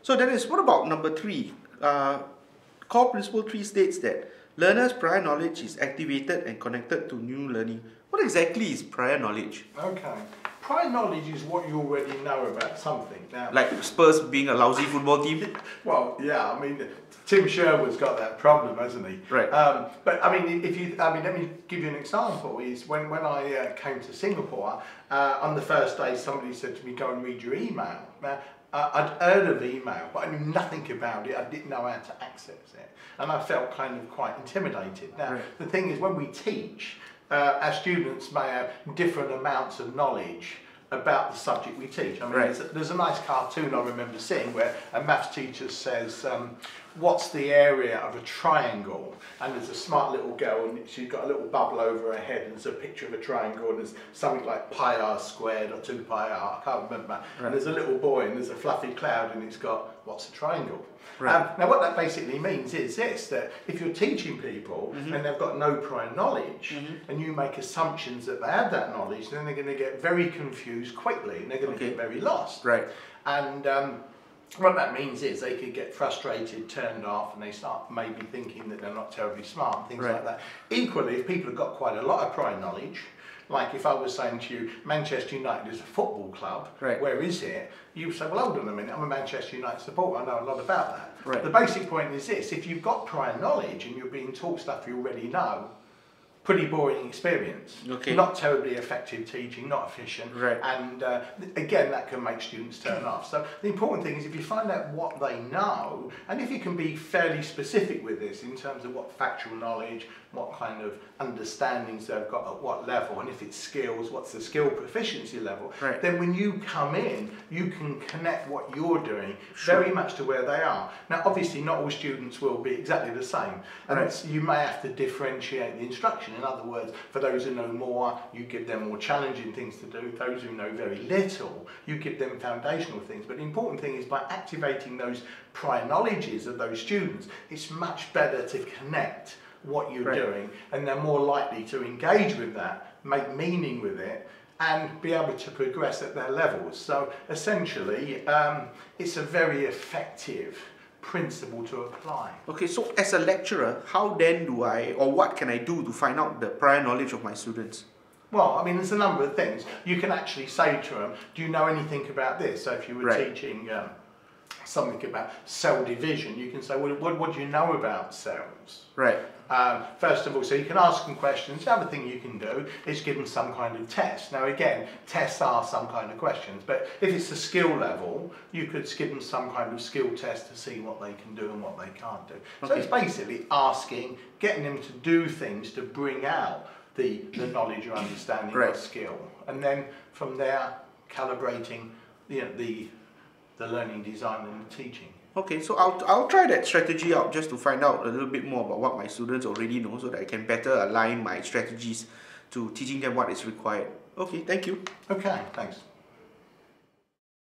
So that is, what about number 3? Core principle 3 states that learners' prior knowledge is activated and connected to new learning. What exactly is prior knowledge? Okay. Prior knowledge is what you already know about something. Now, like Spurs being a lousy football team? Well, yeah, I mean, Tim Sherwood's got that problem, hasn't he? Right. But I mean, let me give you an example. Is when I came to Singapore, on the first day, somebody said to me, "Go and read your email." Now, I'd heard of email, but I knew nothing about it. I didn't know how to access it, and I felt kind of quite intimidated. Now, the thing is, when we teach, our students may have different amounts of knowledge about the subject we teach. I mean, there's a nice cartoon I remember seeing where a maths teacher says, what's the area of a triangle? And there's a smart little girl and she's got a little bubble over her head and there's a picture of a triangle and there's something like pi r squared or 2 pi r, I can't remember. And there's a little boy and there's a fluffy cloud and it's got, what's a triangle? Now what that basically means is this, that if you're teaching people and they've got no prior knowledge and you make assumptions that they have that knowledge, then they're going to get very confused quickly and they're going to get very lost. And what that means is they could get frustrated, turned off, and they start maybe thinking that they're not terribly smart, things like that. Equally, if people have got quite a lot of prior knowledge, like if I was saying to you, Manchester United is a football club, where is it? You say, well, hold on a minute, I'm a Manchester United supporter, I know a lot about that. The basic point is this, if you've got prior knowledge and you're being taught stuff you already know, pretty boring experience, not terribly effective teaching, not efficient, and again that can make students turn off. So the important thing is if you find out what they know, and if you can be fairly specific with this in terms of what factual knowledge, what kind of understandings they've got at what level, and if it's skills, what's the skill proficiency level, then when you come in, you can connect what you're doing very much to where they are. Now obviously not all students will be exactly the same, and you may have to differentiate the instruction. In other words, for those who know more, you give them more challenging things to do. Those who know very little, you give them foundational things. But the important thing is by activating those prior knowledges of those students, it's much better to connect what you're doing, and they're more likely to engage with that, make meaning with it, and be able to progress at their levels. So essentially, it's a very effective principle to apply. Okay, so as a lecturer, how then do I, or what can I do to find out the prior knowledge of my students? Well, I mean, there's a number of things. You can actually say to them, do you know anything about this? So if you were teaching something about cell division, you can say, well, what do you know about cells? First of all, so you can ask them questions. The other thing you can do is give them some kind of test. Now again, tests are some kind of questions, but if it's a skill level, you could give them some kind of skill test to see what they can do and what they can't do. So it's basically asking, getting them to do things to bring out the knowledge or understanding or skill. And then from there, calibrating the learning design and the teaching. Okay, so I'll try that strategy out just to find out a little bit more about what my students already know so that I can better align my strategies to teaching them what is required. Okay, thank you. Okay, thanks.